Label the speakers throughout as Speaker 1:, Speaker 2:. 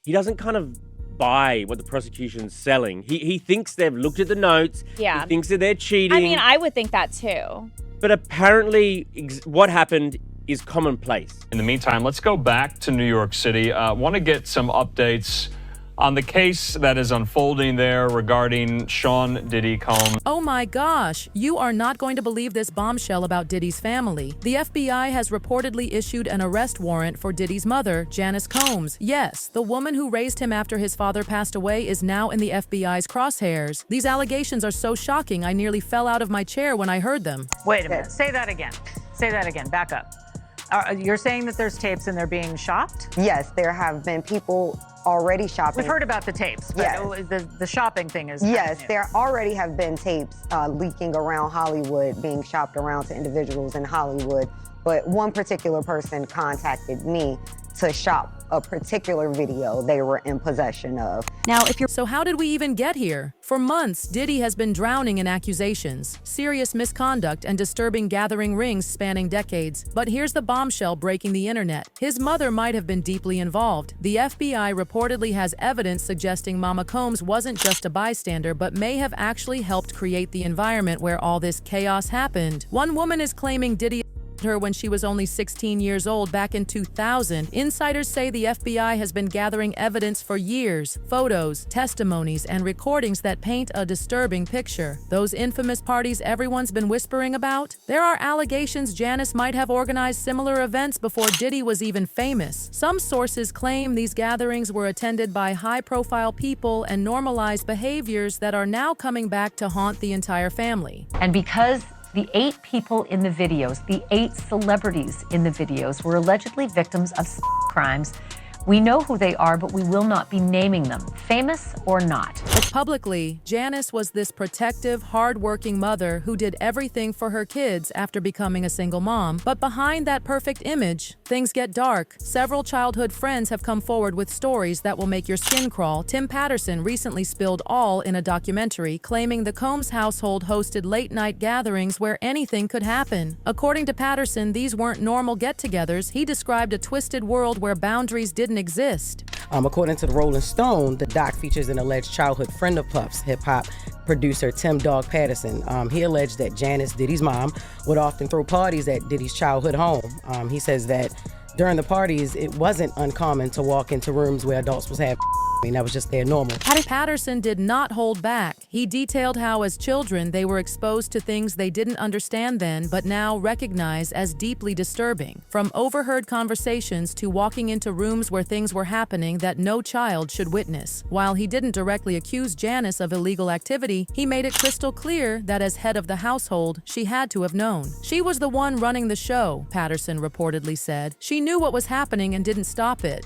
Speaker 1: he doesn't kind of buy what the prosecution's selling. He thinks they've looked at the notes.
Speaker 2: Yeah.
Speaker 1: He thinks that they're cheating.
Speaker 2: I mean, I would think that too.
Speaker 1: But apparently what happened is commonplace.
Speaker 3: In the meantime, let's go back to New York City. Want to get some updates on the case that is unfolding there regarding Sean Diddy Combs.
Speaker 4: Oh my gosh, you are not going to believe this bombshell about Diddy's family. The FBI has reportedly issued an arrest warrant for Diddy's mother, Janice Combs. Yes, the woman who raised him after his father passed away is now in the FBI's crosshairs. These allegations are so shocking, I nearly fell out of my chair when I heard them.
Speaker 5: Wait a minute, say that again. Say that again, back up. You're saying that there's tapes and they're being shopped?
Speaker 6: Yes, there have been people already shopping.
Speaker 5: We've heard about the tapes, but
Speaker 6: yes.
Speaker 5: the shopping thing is
Speaker 6: yes, there already have been tapes leaking around Hollywood, being shopped around to individuals in Hollywood. But one particular person contacted me to shop a particular video they were in possession of.
Speaker 4: So how did we even get here? For months, Diddy has been drowning in accusations, serious misconduct, and disturbing gathering rings spanning decades. But here's the bombshell breaking the internet. His mother might have been deeply involved. The FBI reportedly has evidence suggesting Mama Combs wasn't just a bystander, but may have actually helped create the environment where all this chaos happened. One woman is claiming Diddy her when she was only 16 years old back in 2000. Insiders say the FBI has been gathering evidence for years, photos, testimonies, and recordings that paint a disturbing picture. Those infamous parties everyone's been whispering about? There are allegations Janice might have organized similar events before Diddy was even famous. Some sources claim these gatherings were attended by high-profile people and normalized behaviors that are now coming back to haunt the entire family.
Speaker 7: And because the 8 people in the videos, the 8 celebrities in the videos were allegedly victims of crimes, we know who they are, but we will not be naming them, famous or not.
Speaker 4: Publicly, Janice was this protective, hard-working mother who did everything for her kids after becoming a single mom. But behind that perfect image, things get dark. Several childhood friends have come forward with stories that will make your skin crawl. Tim Patterson recently spilled all in a documentary, claiming the Combs household hosted late-night gatherings where anything could happen. According to Patterson, these weren't normal get-togethers. He described a twisted world where boundaries didn't exist.
Speaker 8: According to the Rolling Stone, the doc features an alleged childhood friend of Puff's, hip-hop producer Tim Dog Patterson. He alleged that Janice, Diddy's mom, would often throw parties at Diddy's childhood home. He says that during the parties, it wasn't uncommon to walk into rooms where adults was having that was just their normal.
Speaker 4: Patterson did not hold back. He detailed how as children they were exposed to things they didn't understand then but now recognize as deeply disturbing. From overheard conversations to walking into rooms where things were happening that no child should witness. While he didn't directly accuse Janice of illegal activity, he made it crystal clear that as head of the household, she had to have known. She was the one running the show, Patterson reportedly said. She knew what was happening and didn't stop it.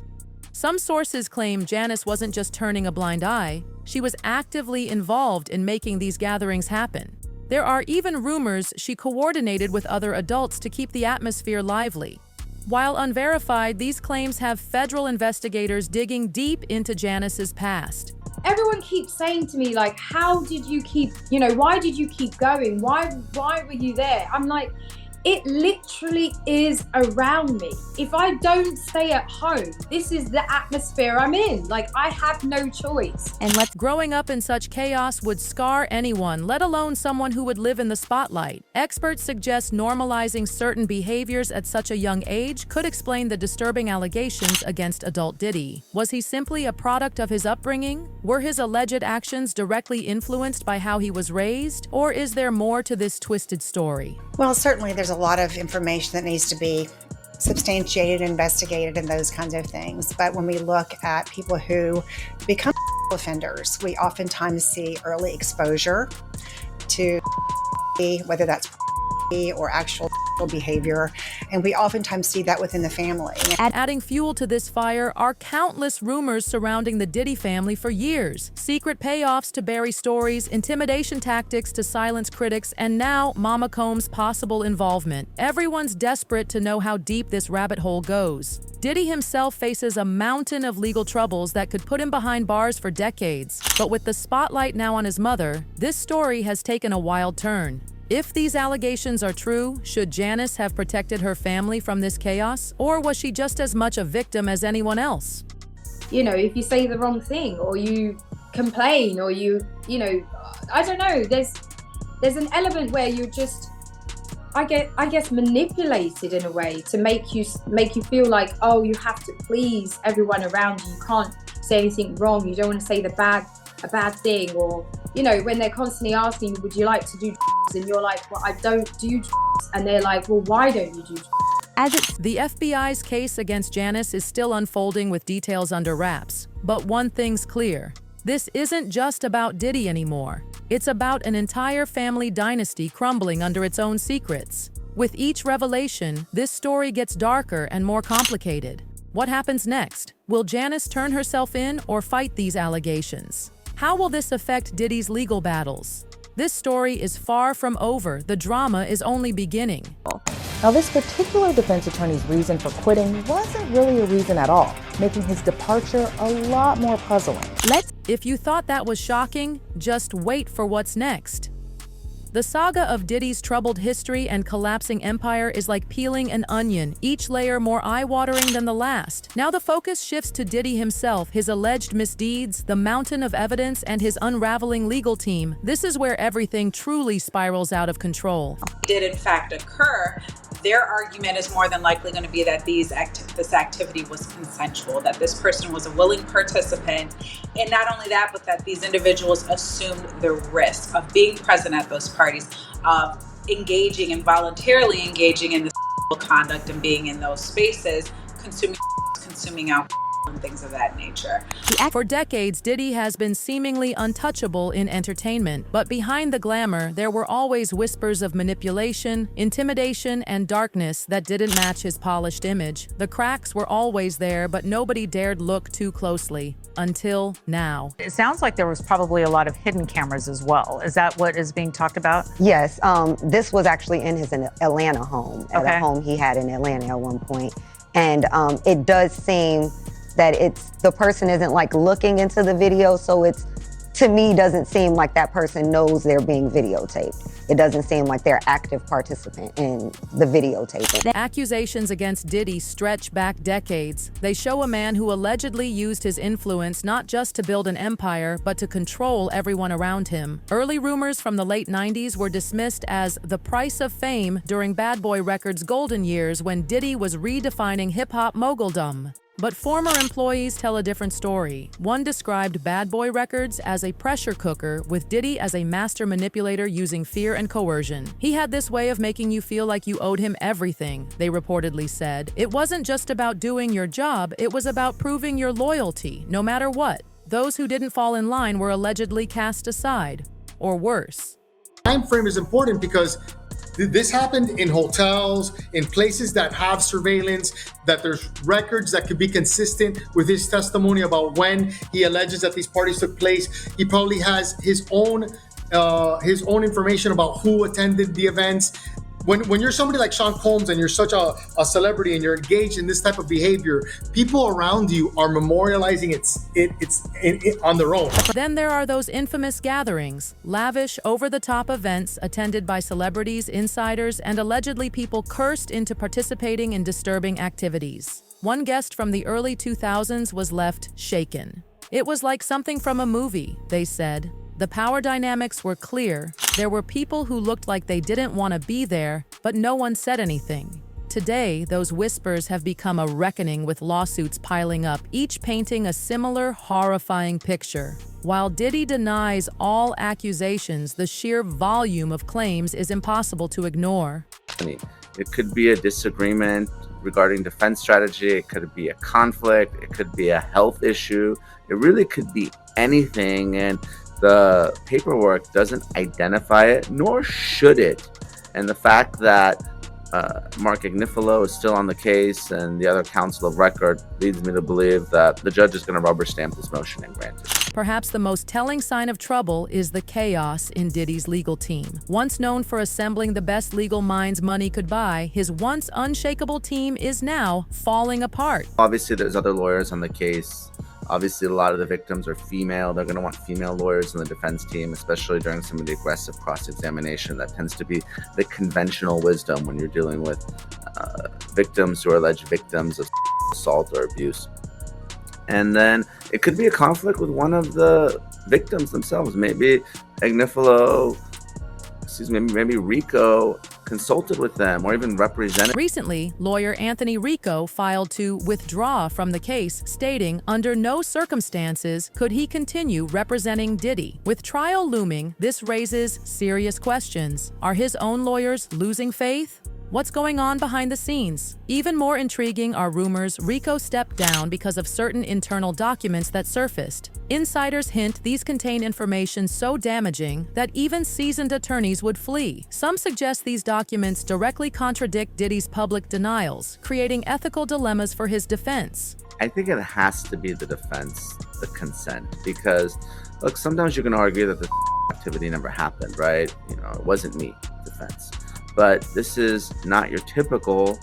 Speaker 4: Some sources claim Janice wasn't just turning a blind eye, she was actively involved in making these gatherings happen. There are even rumors she coordinated with other adults to keep the atmosphere lively. While unverified, these claims have federal investigators digging deep into Janice's past.
Speaker 9: Everyone keeps saying to me, like, how did you keep, why did you keep going? Why were you there? I'm like, it literally is around me. If I don't stay at home, this is the atmosphere I'm in. Like, I have no choice.
Speaker 4: Growing up in such chaos would scar anyone, let alone someone who would live in the spotlight. Experts suggest normalizing certain behaviors at such a young age could explain the disturbing allegations against adult Diddy. Was he simply a product of his upbringing? Were his alleged actions directly influenced by how he was raised? Or is there more to this twisted story?
Speaker 10: Well, certainly there's a lot of information that needs to be substantiated, investigated, and those kinds of things. But when we look at people who become offenders, we oftentimes see early exposure to whether that's or actual behavior, and we oftentimes see that within the family.
Speaker 4: Adding fuel to this fire are countless rumors surrounding the Diddy family for years. Secret payoffs to bury stories, intimidation tactics to silence critics, and now Mama Combs' possible involvement. Everyone's desperate to know how deep this rabbit hole goes. Diddy himself faces a mountain of legal troubles that could put him behind bars for decades. But with the spotlight now on his mother, this story has taken a wild turn. If these allegations are true, should Janice have protected her family from this chaos, or was she just as much a victim as anyone else?
Speaker 9: if you say the wrong thing or you complain or I don't know, there's an element where you're just, I guess manipulated in a way to make you feel like, oh, you have to please everyone around you. You can't say anything wrong. You don't want to say a bad thing, or when they're constantly asking you, would you like to do and you're like, well, I don't do and they're like, well, why don't you do?
Speaker 4: The FBI's case against Janice is still unfolding with details under wraps. But one thing's clear. This isn't just about Diddy anymore. It's about an entire family dynasty crumbling under its own secrets. With each revelation, this story gets darker and more complicated. What happens next? Will Janice turn herself in or fight these allegations? How will this affect Diddy's legal battles? This story is far from over. The drama is only beginning.
Speaker 11: Now, this particular defense attorney's reason for quitting wasn't really a reason at all, making his departure a lot more puzzling.
Speaker 4: If you thought that was shocking, just wait for what's next. The saga of Diddy's troubled history and collapsing empire is like peeling an onion, each layer more eye-watering than the last. Now the focus shifts to Diddy himself, his alleged misdeeds, the mountain of evidence, and his unraveling legal team. This is where everything truly spirals out of control.
Speaker 12: Did in fact occur, their argument is more than likely going to be that this activity was consensual, that this person was a willing participant, and not only that, but that these individuals assumed the risk of being present at those parties, of engaging and voluntarily engaging in this conduct and being in those spaces, consuming alcohol and things of that nature.
Speaker 4: For decades, Diddy has been seemingly untouchable in entertainment, but behind the glamour, there were always whispers of manipulation, intimidation, and darkness that didn't match his polished image. The cracks were always there, but nobody dared look too closely. Until now.
Speaker 5: It sounds like there was probably a lot of hidden cameras as well. Is that what is being talked about?
Speaker 6: Yes, this was actually in his Atlanta home, at a home he had in Atlanta at one point. And it does seem that the person isn't like looking into the video, so it's, to me, doesn't seem like that person knows they're being videotaped. It doesn't seem like they're active participant in the videotaping.
Speaker 4: The accusations against Diddy stretch back decades. They show a man who allegedly used his influence not just to build an empire, but to control everyone around him. Early rumors from the late 90s were dismissed as the price of fame during Bad Boy Records' golden years when Diddy was redefining hip-hop moguldom. But former employees tell a different story. One described Bad Boy Records as a pressure cooker, with Diddy as a master manipulator using fear and coercion. He had this way of making you feel like you owed him everything, they reportedly said. It wasn't just about doing your job, it was about proving your loyalty, no matter what. Those who didn't fall in line were allegedly cast aside, or worse.
Speaker 13: Time frame is important because this happened in hotels, in places that have surveillance, that there's records that could be consistent with his testimony about when he alleges that these parties took place. He probably has his own information about who attended the events. When you're somebody like Sean Combs and you're such a celebrity and you're engaged in this type of behavior, people around you are memorializing it on their own.
Speaker 4: Then there are those infamous gatherings, lavish, over-the-top events attended by celebrities, insiders, and allegedly people cursed into participating in disturbing activities. One guest from the early 2000s was left shaken. It was like something from a movie, they said. The power dynamics were clear. There were people who looked like they didn't want to be there, but no one said anything. Today, those whispers have become a reckoning with lawsuits piling up, each painting a similar, horrifying picture. While Diddy denies all accusations, the sheer volume of claims is impossible to ignore.
Speaker 14: I mean, it could be a disagreement regarding defense strategy, it could be a conflict, it could be a health issue, it really could be anything, and the paperwork doesn't identify it, nor should it. And the fact that Mark Agnifilo is still on the case and the other counsel of record leads me to believe that the judge is going to rubber stamp this motion and grant it.
Speaker 4: Perhaps the most telling sign of trouble is the chaos in Diddy's legal team. Once known for assembling the best legal minds money could buy, his once unshakable team is now falling apart.
Speaker 14: Obviously, there's other lawyers on the case. Obviously, a lot of the victims are female. They're going to want female lawyers in the defense team, especially during some of the aggressive cross-examination. That tends to be the conventional wisdom when you're dealing with victims who are alleged victims of assault or abuse. And then it could be a conflict with one of the victims themselves. Maybe maybe Rico consulted with them or even represented.
Speaker 4: Recently, lawyer Anthony Rico filed to withdraw from the case, stating under no circumstances could he continue representing Diddy. With trial looming, this raises serious questions. Are his own lawyers losing faith? What's going on behind the scenes? Even more intriguing are rumors Rico stepped down because of certain internal documents that surfaced. Insiders hint these contain information so damaging that even seasoned attorneys would flee. Some suggest these documents directly contradict Diddy's public denials, creating ethical dilemmas for his defense.
Speaker 14: I think it has to be the defense, the consent, because look, sometimes you can argue that the activity never happened, right? You know, it wasn't me, defense. But this is not your typical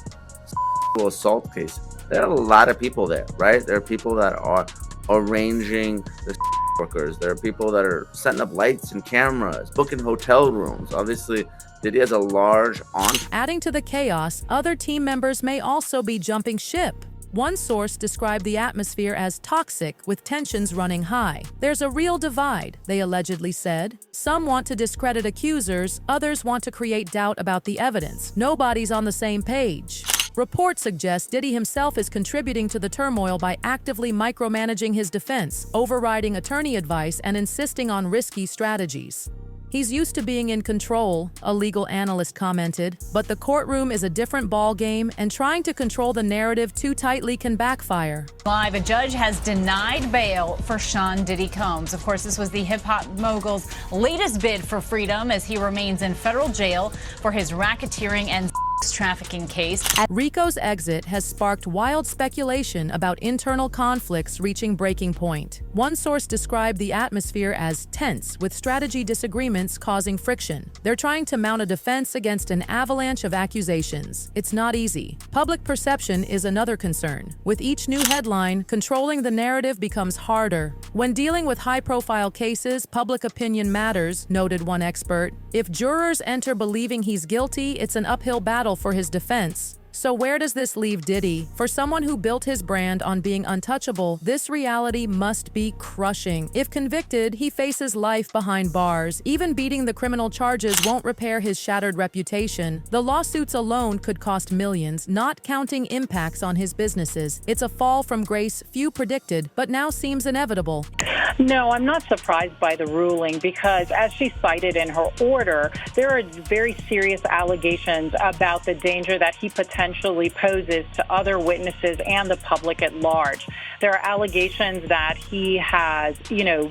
Speaker 14: assault case. There are a lot of people there, right? There are people that are arranging the workers. There are people that are setting up lights and cameras, booking hotel rooms. Obviously, Diddy has a large entourage.
Speaker 4: Adding to the chaos, other team members may also be jumping ship. One source described the atmosphere as toxic, with tensions running high. There's a real divide, they allegedly said. Some want to discredit accusers, others want to create doubt about the evidence. Nobody's on the same page. Reports suggest Diddy himself is contributing to the turmoil by actively micromanaging his defense, overriding attorney advice, and insisting on risky strategies. He's used to being in control, a legal analyst commented, but the courtroom is a different ballgame, and trying to control the narrative too tightly can backfire.
Speaker 15: Live, a judge has denied bail for Sean Diddy Combs. Of course, this was the hip-hop mogul's latest bid for freedom as he remains in federal jail for his racketeering and trafficking case.
Speaker 4: Rico's exit has sparked wild speculation about internal conflicts reaching breaking point. One source described the atmosphere as tense, with strategy disagreements causing friction. They're trying to mount a defense against an avalanche of accusations. It's not easy. Public perception is another concern. With each new headline, controlling the narrative becomes harder. When dealing with high-profile cases, public opinion matters, noted one expert. If jurors enter believing he's guilty, it's an uphill battle for his defense. So where does this leave Diddy? For someone who built his brand on being untouchable, this reality must be crushing. If convicted, he faces life behind bars. Even beating the criminal charges won't repair his shattered reputation. The lawsuits alone could cost millions, not counting impacts on his businesses. It's a fall from grace few predicted, but now seems inevitable.
Speaker 16: No, I'm not surprised by the ruling because, as she cited in her order, there are very serious allegations about the danger that he potentially poses to other witnesses and the public at large. There are allegations that he has,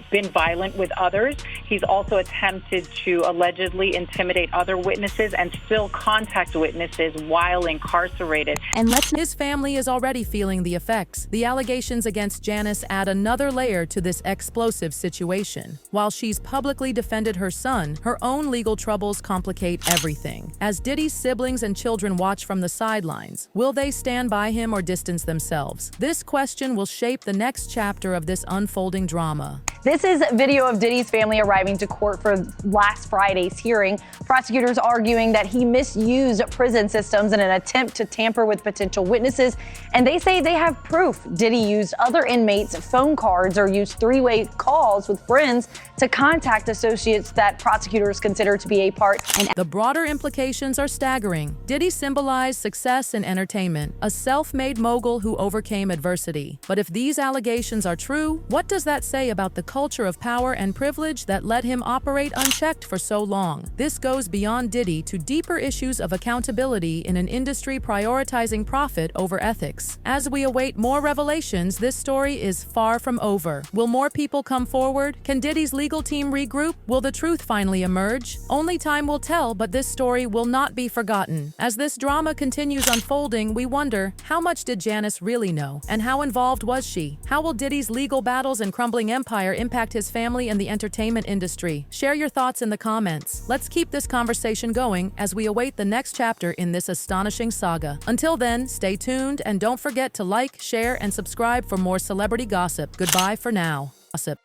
Speaker 16: been violent with others. He's also attempted to allegedly intimidate other witnesses and still contact witnesses while incarcerated.
Speaker 4: And his family is already feeling the effects. The allegations against Janice add another layer to this explosive situation. While she's publicly defended her son, her own legal troubles complicate everything. As Diddy's siblings and children watch from the sidelines, will they stand by him or distance themselves? This question will shape the next chapter of this unfolding drama.
Speaker 17: This is video of Diddy's family arriving to court for last Friday's hearing. Prosecutors arguing that he misused prison systems in an attempt to tamper with potential witnesses, and they say they have proof Diddy used other inmates' phone cards or used three-way calls with friends to contact associates that prosecutors consider to be a part.
Speaker 4: The broader implications are staggering. Diddy symbolized success in entertainment, a self-made mogul who overcame adversity. But if these allegations are true, what does that say about the culture of power and privilege that let him operate unchecked for so long? This goes beyond Diddy to deeper issues of accountability in an industry prioritizing profit over ethics. As we await more revelations, this story is far from over. Will more people come forward? Can Diddy's legal team regroup? Will the truth finally emerge? Only time will tell, but this story will not be forgotten. As this drama continues unfolding, we wonder, how much did Janice really know? And how involved was she? How will Diddy's legal battles and crumbling empire impact his family and the entertainment industry? Share your thoughts in the comments. Let's keep this conversation going as we await the next chapter in this astonishing saga. Until then, stay tuned and don't forget to like, share, and subscribe for more celebrity gossip. Goodbye for now. Gossip.